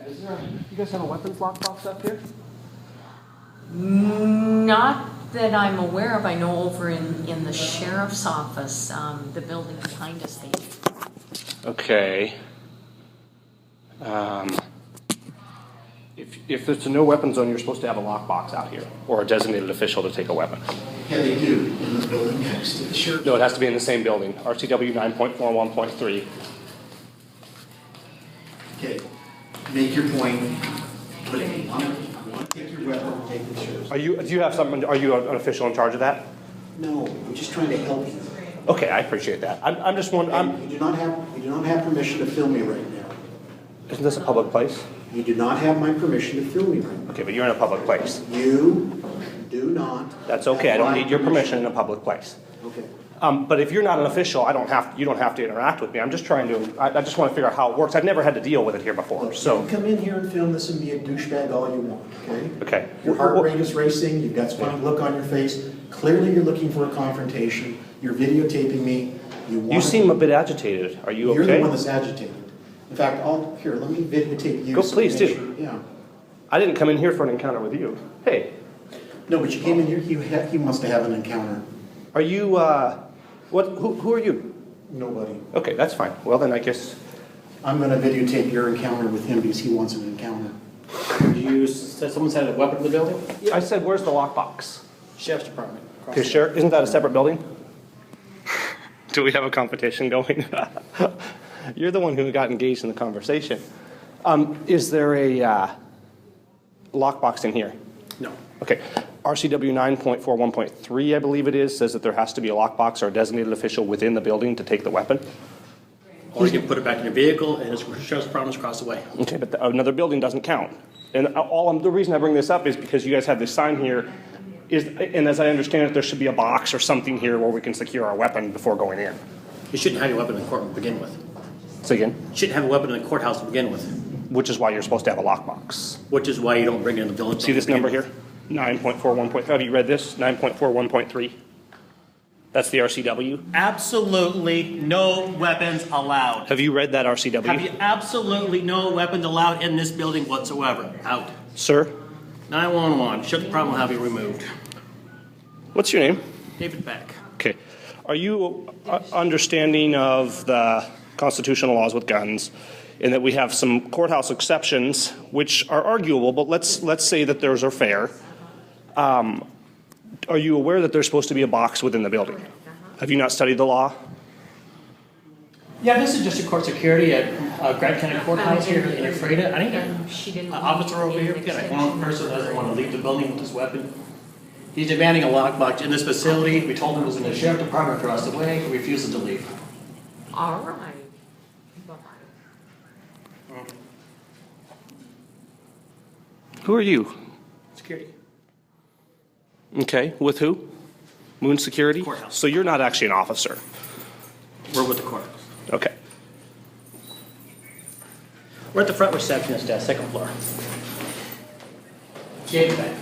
You guys have a weapons lockbox up here? Not that I'm aware of. I know over in the sheriff's office, the building behind us, they. Okay. If it's a no weapon zone, you're supposed to have a lockbox out here, or a designated official to take a weapon. Yeah, they do, in the building next to the sheriff. No, it has to be in the same building, RCW 9.41.3. Okay, make your point, put it on, take your weapon, take the sheriff's. Do you have something, are you an official in charge of that? No, I'm just trying to help you. Okay, I appreciate that. I'm just wondering, You do not have permission to film me right now. isn't this a public place? You do not have my permission to film me right now. Okay, but you're in a public place. You do not. That's okay, I don't need your permission in a public place. Okay. But if you're not an official, you don't have to interact with me. I'm just trying to, I just want to figure out how it works. I've never had to deal with it here before, Look, so. you can come in here and film this and be a douchebag all you want, okay? Okay. Your heart rate is racing, you've got this funny look on your face. Clearly you're looking for a confrontation. You're videotaping me. You seem a bit agitated. Are you okay? You're the one that's agitated. In fact, here, let me videotape you. Go, so please make do. sure- Yeah. I didn't come in here for an encounter with you. Hey, No, but you came in here, he must have an encounter. are you, who are you? Nobody. Okay, that's fine. Well, then I guess, I'm gonna videotape your encounter with him because he wants an encounter. You said someone's had a weapon in the building? I said, where's the lockbox? Sheriff's Department. Okay, Sheriff, isn't that a separate building? Do we have a competition going? You're the one who got engaged in the conversation. Is there a lockbox in here? No. Okay. RCW 9.41.3, I believe it is, says that there has to be a lockbox or a designated official within the building to take the weapon. Or you can put it back in your vehicle and it's Sheriff's Department's across the way. Okay, but another building doesn't count. And the reason I bring this up is because you guys have this sign here, and as I understand it, there should be a box or something here where we can secure our weapon before going in. You shouldn't have your weapon in the court to begin with. Say again? You shouldn't have a weapon in the courthouse to begin with, Which is why you're supposed to have a lockbox. which is why you don't bring it in the building. See this number here? 9.41. Have you read this? 9.41.3. That's the RCW. Absolutely no weapons allowed. Have you read that RCW? Have you absolutely no weapons allowed in this building whatsoever? Out. Sir, 911. Sheriff's Department will have you removed. what's your name? David Beck. Okay. Are you understanding of the constitutional laws with guns, and that we have some courthouse exceptions, which are arguable, but let's say that those are fair. Are you aware that there's supposed to be a box within the building? Have you not studied the law? Yeah, this is district court security at Grant County Courthouse here in Ephrata. I think an officer over here, we got one person that doesn't want to leave the building with his weapon. He's demanding a lockbox in this facility. We told him it was in the sheriff's department across the way. He refuses to leave. All right. Who are you? Security. Okay, with who? Moon Security? Courthouse. So you're not actually an officer? We're with the courthouse. Okay. We're at the front receptionist desk, second floor. David Beck.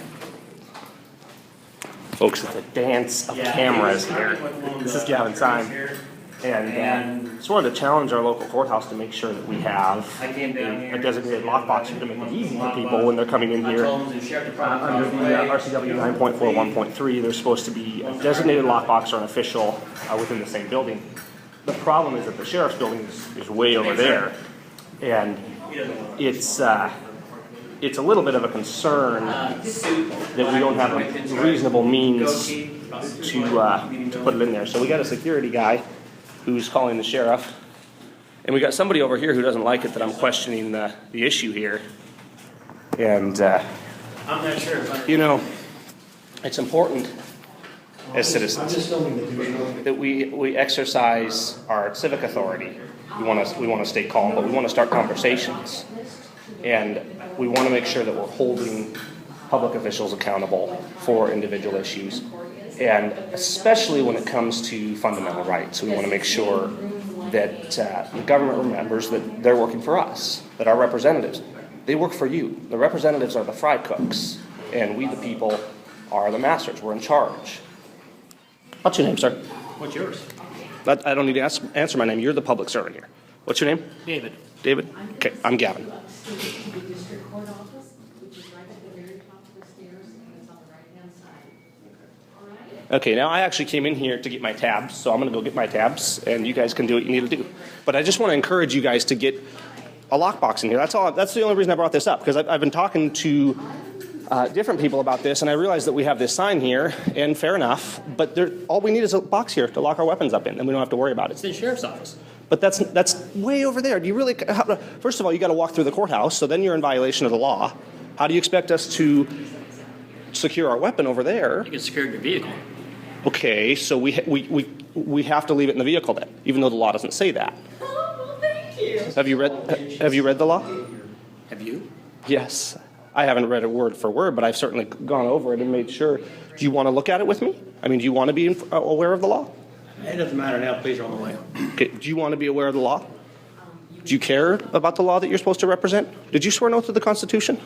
Folks, it's a dance of cameras here. This is Gavin Seim. And just wanted to challenge our local courthouse to make sure that we have a designated lockbox to make it easy for people when they're coming in here. Under the RCW 9.41.3, there's supposed to be a designated lockbox or an official within the same building. The problem is that the sheriff's building is way over there, and it's a little bit of a concern that we don't have a reasonable means to put it in there. So we got a security guy who's calling the sheriff, and we got somebody over here who doesn't like it that I'm questioning the issue here. And I'm not sure. you know, it's important as citizens I'm just filming the douchebag. that we exercise our civic authority. We want to stay calm, but we want to start conversations, and we want to make sure that we're holding public officials accountable for individual issues, and especially when it comes to fundamental rights. We want to make sure that the government remembers that they're working for us, that our representatives, they work for you. The representatives are the fry cooks, and we, the people, are the masters. We're in charge. What's your name, sir? What's yours? I don't need to answer my name. You're the public servant here. What's your name? David. David? Okay, I'm Gavin. Okay, now I actually came in here to get my tabs, so I'm gonna go get my tabs, and you guys can do what you need to do. But I just wanna encourage you guys to get a lockbox in here. That's all. That's the only reason I brought this up, because I've been talking to different people about this, and I realized that we have this sign here, and fair enough, but all we need is a box here to lock our weapons up in, and we don't have to worry about It's it. the sheriff's office. But that's way over there. Do you really, first of all, you gotta walk through the courthouse, so then you're in violation of the law. How do you expect us to secure our weapon over there? You can secure your vehicle. Okay, so we have to leave it in the vehicle then, even though the law doesn't say that. Oh, well, thank you. Have you read the law? Have you? Yes. I haven't read it word for word, but I've certainly gone over it and made sure. Do you want to look at it with me? I mean, do you want to be aware of the law? It doesn't matter now. Please, you're on the way. Okay, do you want to be aware of the law? Do you care about the law that you're supposed to represent? Did you swear an oath to the Constitution?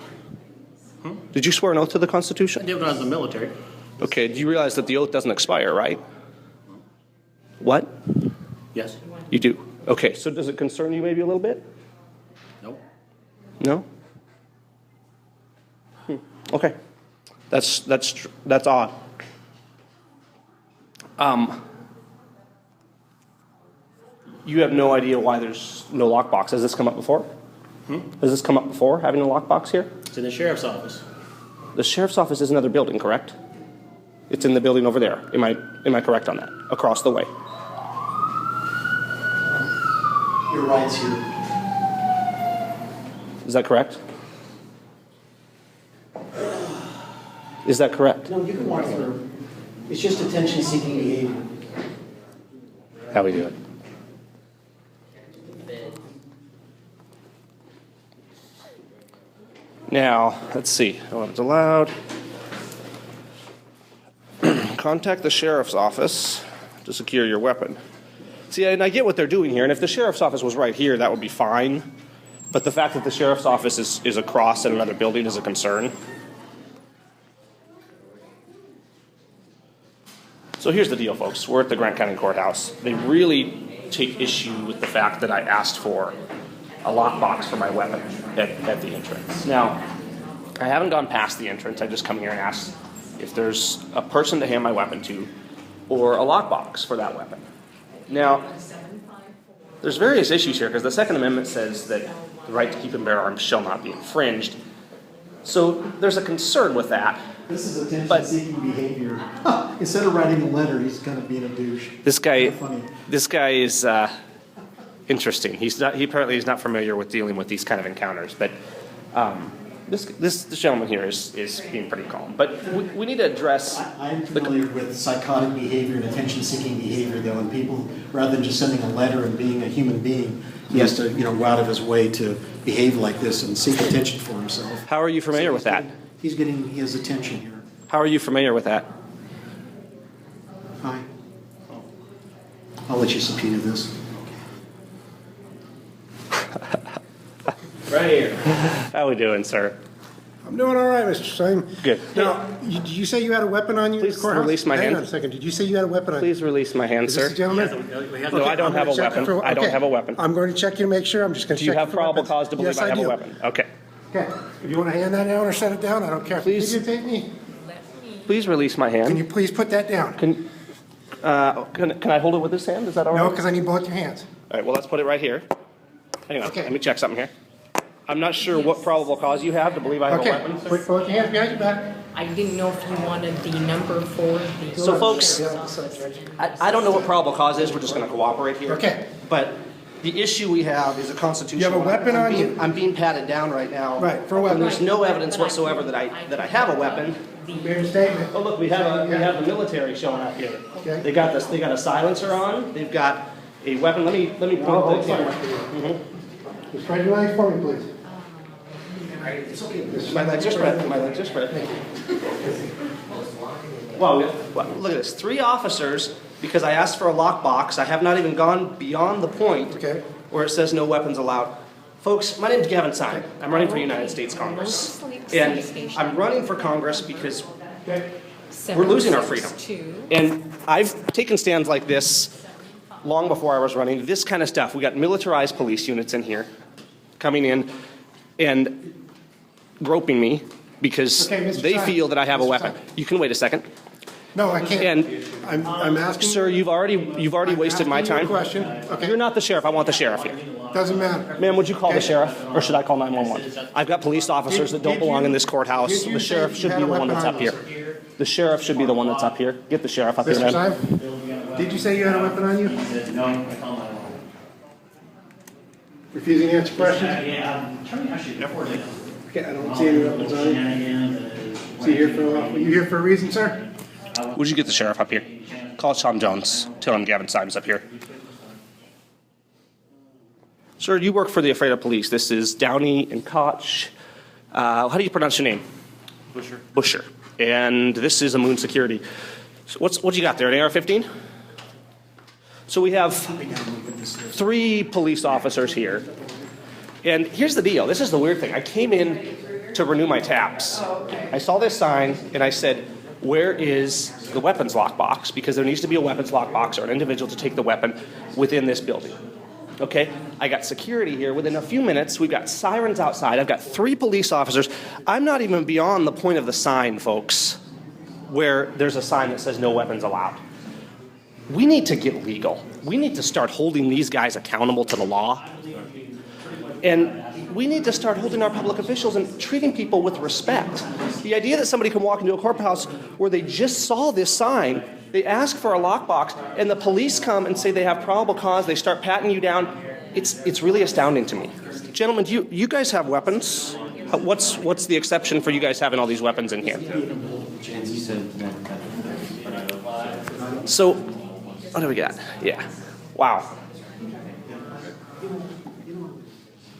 Did you swear an oath to the I Constitution? did when I was in the military. Okay, do you realize that the oath doesn't expire, right? What? Yes. You do. Okay, so does it concern you maybe a little bit? Nope. No? Okay. That's odd. You have no idea why there's no lockbox. Has this come up before? Has this come up before, having a lockbox here? It's in the sheriff's office. The sheriff's office is another building, correct? It's in the building over there. Am I correct on that? Across the way. Your rights here. Is that correct? Is that correct? No, you can walk through. It's just attention-seeking behavior. How we do it? Now, let's see. No one's allowed. Contact the sheriff's office to secure your weapon. See, and I get what they're doing here, and if the sheriff's office was right here, that would be fine. But the fact that the sheriff's office is across in another building is a concern. So here's the deal, folks. We're at the Grant County Courthouse. They really take issue with the fact that I asked for a lockbox for my weapon at the entrance. Now, I haven't gone past the entrance. I just come here and ask if there's a person to hand my weapon to or a lockbox for that weapon. Now, there's various issues here because the Second Amendment says that the right to keep and bear arms shall not be infringed. So there's a concern with that. This is attention-seeking behavior. Instead of writing a letter, he's kind of being a douche. This guy is interesting. He apparently is not familiar with dealing with these kind of encounters. But this gentleman here is being pretty calm. But we need to address. I'm familiar with psychotic behavior and attention-seeking behavior, though, and people, rather than just sending a letter and being a human being, he has to, go out of his way to behave like this and seek attention for himself. How are you familiar with that? He's getting his attention here. How are you familiar with that? Hi. I'll let you subpoena this. Right here. How we doing, sir? I'm doing all right, Mr. Seim. Good. Now, did you say you had a weapon on you in Please the courthouse? release my Hang hand. on a second. Did you say you had a weapon on you? Please release my hand, Is this sir. the gentleman? No, I don't have a I'm gonna check weapon. for- I don't okay. have a weapon. I'm going to check you to make sure. I'm just going to Do check you have for probable weapons. cause to believe Yes, I have do. a weapon? Okay. Okay. If you want to hand that down or set it down, I don't care. Please. Videotape me. Please release my Can hand. you please put that down? Can I hold it with this hand? Is that all right? No, because I need both your hands. All right, well, let's put it right here. Hang on, Okay. let me check something here. I'm not sure what probable cause you have to believe I have a Okay. weapon. sir. Put both your hands behind your back. I didn't know if you wanted the number for the. So, folks, sheriff's office. I don't know what probable cause is. We're just going to cooperate here. Okay. But the issue we have is a constitutional. You have a weapon on you? I'm being patted down right now. Right, for a weapon. And there's no evidence whatsoever that I have a weapon. Made a statement. Oh, look, we have the military showing up here. Okay. They got this. They got a silencer on. They've got a weapon. Let me point Oh, the camera. Just spread your legs for me, please. My legs are spread. My legs are spread. Wow, look at this. 3 officers, because I asked for a lockbox. I have not even gone beyond the point Okay. where it says no weapons allowed. Folks, my name is Gavin Seim. I'm running for United States Congress. And I'm running for Congress because we're losing our freedom. 762. And I've taken stands like this long before I was running. This kind of stuff. We got militarized police units in here coming in and groping me because Okay, Mr. they Seim. feel that I have a Mr. weapon. Seim. You can wait a second. No, I can't. And I'm asking. sir, you've already wasted my asking you a time. question. Okay. You're not the sheriff. I want the sheriff here. Doesn't matter. Ma'am, would you call the Okay. sheriff, or should I call 911? I've got police officers that don't Did belong you- in this courthouse. did you The say sheriff you should had be a the one weapon that's on up you, here. The sheriff should be the one that's up here. Get the sheriff up here, Mr. man. Seim, did you say you had a weapon on you? No, I call 911. Refusing to answer questions? Yeah, I'm trying to actually afford it. Okay, I don't see any weapons on you. So you here for you here for a reason, sir? Would you get the sheriff up here? Call Seim Jones. Tell him Gavin Seim's up here. Sir, you work for the Afraid of Police. This is Downey and Koch. How do you pronounce your name? Busher. Busher. And this is a Moon Security. So what do you got there, an AR-15? So we have 3 police officers here. And here's the deal. This is the weird thing. I came in to renew my taps. I saw this sign and I said, where is the weapons lockbox? Because there needs to be a weapons lockbox or an individual to take the weapon within this building. Okay, I got security here. Within a few minutes, we've got sirens outside. I've got 3 police officers. I'm not even beyond the point of the sign, folks, where there's a sign that says no weapons allowed. We need to get legal. We need to start holding these guys accountable to the law. And we need to start holding our public officials and treating people with respect. The idea that somebody can walk into a courthouse where they just saw this sign, they ask for a lockbox, and the police come and say they have probable cause, they start patting you down, it's really astounding to me. Gentlemen, do you guys have weapons? What's the exception for you guys having all these weapons in here? So, what do we got? Yeah. Wow.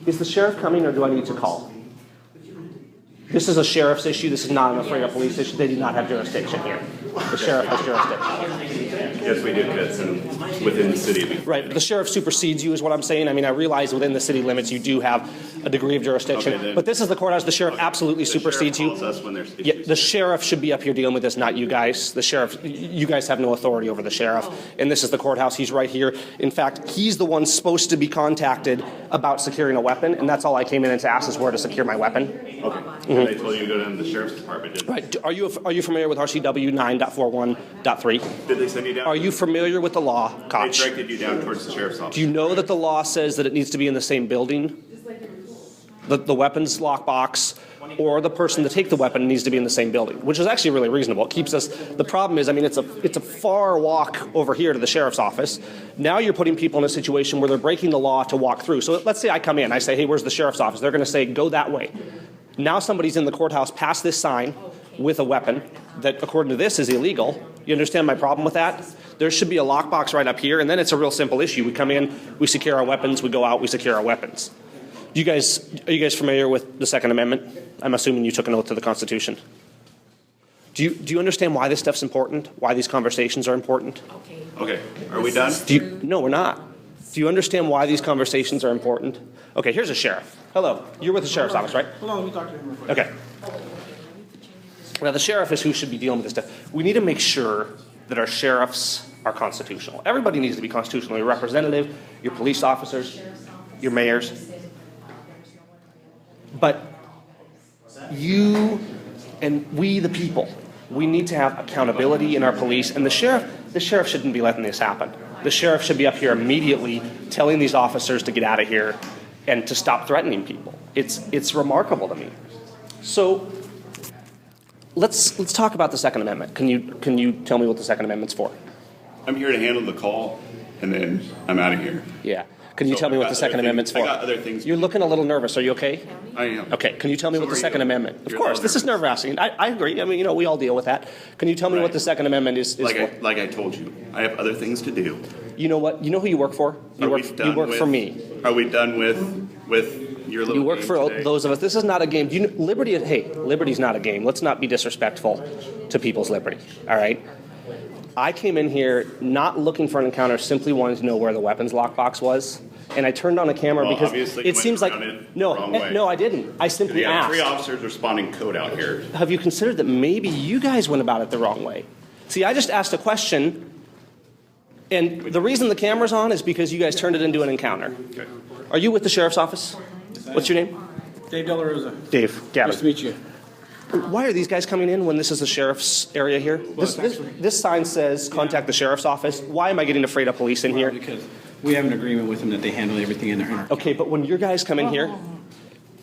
Is the sheriff coming, or do I need to call? This is a sheriff's issue. This is not an Afraid of Police issue. They do not have jurisdiction here. The sheriff has jurisdiction. Yes, we do, because within the city. Right. The sheriff supersedes you is what I'm saying. I mean, I realize within the city limits you do have a degree of jurisdiction. Okay, then- but this is the courthouse. The sheriff absolutely The sheriff supersedes you. calls us when there's Yeah, issues. the sheriff should be up here dealing with this, not you guys. The sheriff, you guys have no authority over the sheriff. And this is the courthouse. He's right here. In fact, he's the one supposed to be contacted about securing a weapon, and that's all I came in to ask is where to secure my weapon. Okay. And they told you to go down to the sheriff's department, didn't they? Right. Are you familiar with RCW 9.41.3? Did they send you down? Are you familiar with the law, They Koch? directed you down towards the sheriff's office. Do you know that the law says that it needs to be in the same building? The weapons lockbox or the person to take the weapon needs to be in the same building, which is actually really reasonable. It keeps us. The problem is, I mean, it's a far walk over here to the sheriff's office. Now you're putting people in a situation where they're breaking the law to walk through. So let's say I come in, I say, hey, where's the sheriff's office? They're going to say, go that way. Now somebody's in the courthouse past this sign with a weapon that, according to this, is illegal. You understand my problem with that? There should be a lockbox right up here, and then it's a real simple issue. We come in, we secure our weapons, we go out, we secure our weapons. Are you guys familiar with the Second Amendment? I'm assuming you took an oath to the Constitution. Do you understand why this stuff's important? Why these conversations are important? Okay, are we done? No, we're not. Do you understand why these conversations are important? Okay, here's a sheriff. Hello, you're with the sheriff's office, right? Hold on, let me talk to him real quick. Okay. Now, the sheriff is who should be dealing with this stuff. We need to make sure that our sheriffs are constitutional. Everybody needs to be constitutional. Your representative, your police officers, your mayors. But you and we, the people, we need to have accountability in our police. And the sheriff shouldn't be letting this happen. The sheriff should be up here immediately telling these officers to get out of here and to stop threatening people. It's remarkable to me. So let's talk about the Second Amendment. Can you tell me what the Second Amendment's for? I'm here to handle the call, and then I'm out of here. Yeah. Can you So tell me I've what got the Second other Amendment's things- for? I got other things. You're looking a little nervous. Are you okay? I am. Okay. Can you tell me So what the are Second you. Amendment? Of You're course. a little This is nerve-wracking. I agree. I mean, we all deal with that. Can you tell me what Right. the Second Amendment is Like for? like I told you, I have other things to do. You know what? You know who you work for? You Are we work done for me. Are we done with your little You work game for today? those of us. This is not a game. Do you know, liberty's not a game. Let's not be disrespectful to people's liberty. All right? I came in here not looking for an encounter, simply wanting to know where the weapons lockbox was. And I turned on a camera Well, because obviously you it went seems like around it the wrong way. no, I didn't. I simply You have asked. 3 officers responding code out here. Have you considered that maybe you guys went about it the wrong way? See, I just asked a question, and the reason the camera's on is because you guys turned it into an encounter. Okay. Are you with the sheriff's office? What's your name? Dave De La Rosa. Dave. Gavin. Nice to meet you. Why are these guys coming in when this is the sheriff's area here? This sign says, contact the sheriff's office. Why am I getting afraid of police in here? Because we have an agreement with them that they handle everything in their. Okay, but when your guys come in here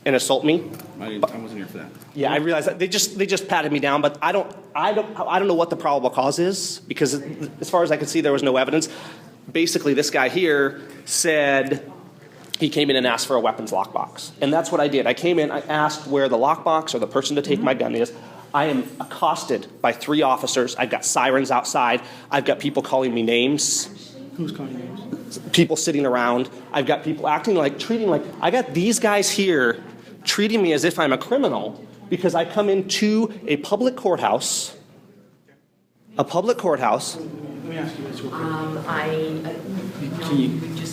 and assault me, I wasn't here for that. yeah, I realize that they just patted me down, but I don't know what the probable cause is, because as far as I could see, there was no evidence. Basically, this guy here said he came in and asked for a weapons lockbox. And that's what I did. I came in, I asked where the lockbox or the person to take my gun is. I am accosted by 3 officers. I've got sirens outside. I've got people calling me names. Who's calling names? People sitting around. I've got people I got these guys here treating me as if I'm a criminal because I come into a public courthouse. Let me ask you this real quick.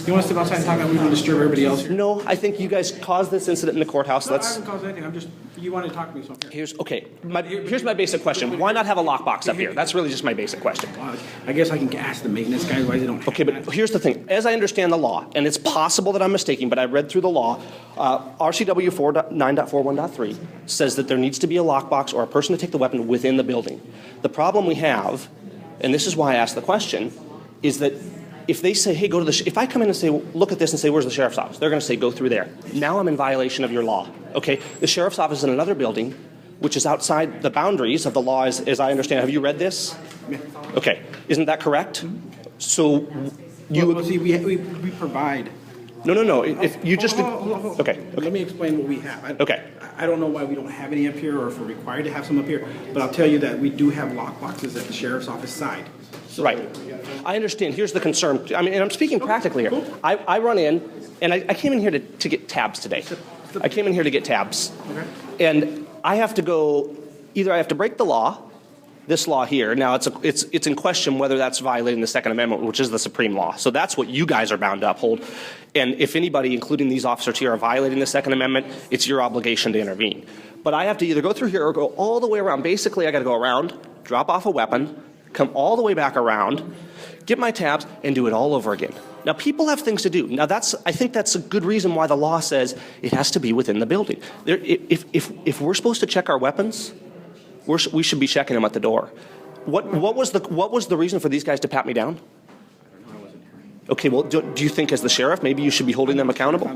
You want to step outside and talk about we don't disturb everybody else here? No, I think you guys caused this incident in the courthouse. No, I haven't caused anything. You wanted to talk to me, so I'm here. Here's my basic question. Why not have a lockbox up here? That's really just my basic question. I guess I can ask the maintenance guys why they don't. Okay, but here's the thing. As I understand the law, and it's possible that I'm mistaken, but I read through the law, RCW 9.41.3 says that there needs to be a lockbox or a person to take the weapon within the building. The problem we have, and this is why I asked the question, is that if they say, hey, go to if I come in and say, look at this and say, where's the sheriff's office? They're going to say, go through there. Now I'm in violation of your law, okay? The sheriff's office is in another building, which is outside the boundaries of the law, as I understand. Have you read this? Yeah. Okay, isn't that correct? So you... Well, see, we provide. No. If you just... Okay. Let me explain what we have. Okay. I don't know why we don't have any up here or if we're required to have some up here, but I'll tell you that we do have lock boxes at the sheriff's office side. So, right. I understand. Here's the concern. I mean, and I'm speaking practically here. Cool. I run in, and I came in here to get tabs today. I came in here to get tabs. Okay. And I have to go, either I have to break the law, this law here. Now, it's in question whether that's violating the Second Amendment, which is the supreme law. So that's what you guys are bound to uphold. And if anybody, including these officers here, are violating the Second Amendment, it's your obligation to intervene. But I have to either go through here or go all the way around. Basically, I got to go around, drop off a weapon, come all the way back around, get my tabs, and do it all over again. Now, people have things to do. Now, I think that's a good reason why the law says it has to be within the building. If we're supposed to check our weapons, we should be checking them at the door. What was the reason for these guys to pat me down? Okay, well, do you think as the sheriff, maybe you should be holding them accountable?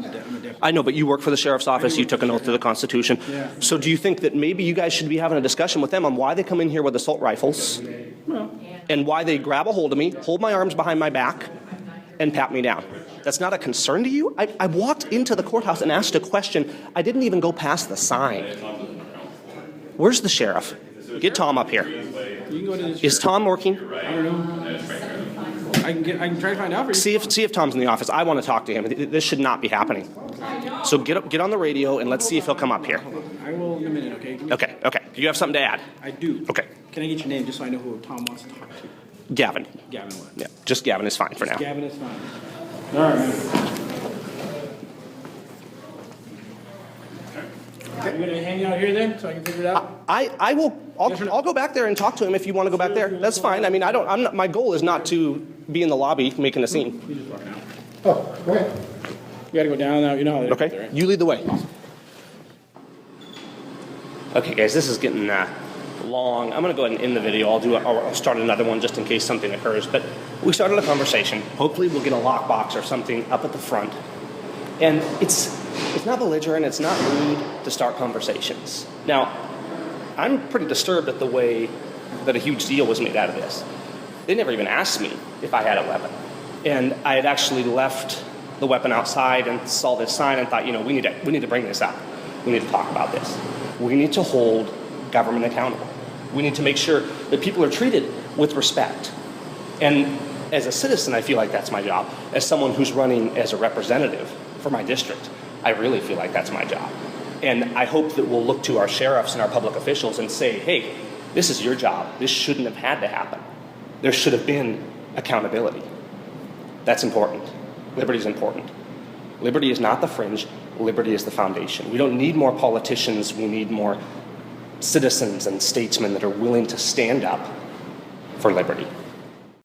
I know, but you work for the sheriff's office. You took an oath to the Constitution. Yeah. So do you think that maybe you guys should be having a discussion with them on why they come in here with assault rifles and why they grab a hold of me, hold my arms behind my back, and pat me down? That's not a concern to you? I walked into the courthouse and asked a question. I didn't even go past the sign. Where's the sheriff? Get Tom up here. You can go to the Is Tom working? I don't know. I can try to find out for you. See if Tom's in the office. I want to talk to him. This should not be happening. So get on the radio and let's see if he'll come up here. I will in a minute, okay? Okay. Do you have something to add? I do. Okay. Can I get your name just so I know who Tom wants to talk to? Gavin. Gavin what? Yeah, just Gavin is fine for now. Gavin is fine. All right. You gonna hang out here then, so I can figure it out? I will. I'll go back there and talk to him if you want to go back there. That's fine. I mean, my goal is not to be in the lobby making a scene. You just walk out. Oh, go ahead. You gotta go down now. You know how they do Okay. there, right? You lead the way. Okay, guys, this is getting long. I'm going to go ahead and end the video. I'll start another one just in case something occurs. But we started a conversation. Hopefully, we'll get a lockbox or something up at the front. And it's not belligerent. It's not rude to start conversations. Now, I'm pretty disturbed at the way that a huge deal was made out of this. They never even asked me if I had a weapon. And I had actually left the weapon outside and saw this sign and thought, we need to bring this up. We need to talk about this. We need to hold government accountable. We need to make sure that people are treated with respect. And as a citizen, I feel like that's my job. As someone who's running as a representative for my district, I really feel like that's my job. And I hope that we'll look to our sheriffs and our public officials and say, hey, this is your job. This shouldn't have had to happen. There should have been accountability. That's important. Liberty is important. Liberty is not the fringe. Liberty is the foundation. We don't need more politicians. We need more citizens and statesmen that are willing to stand up for liberty.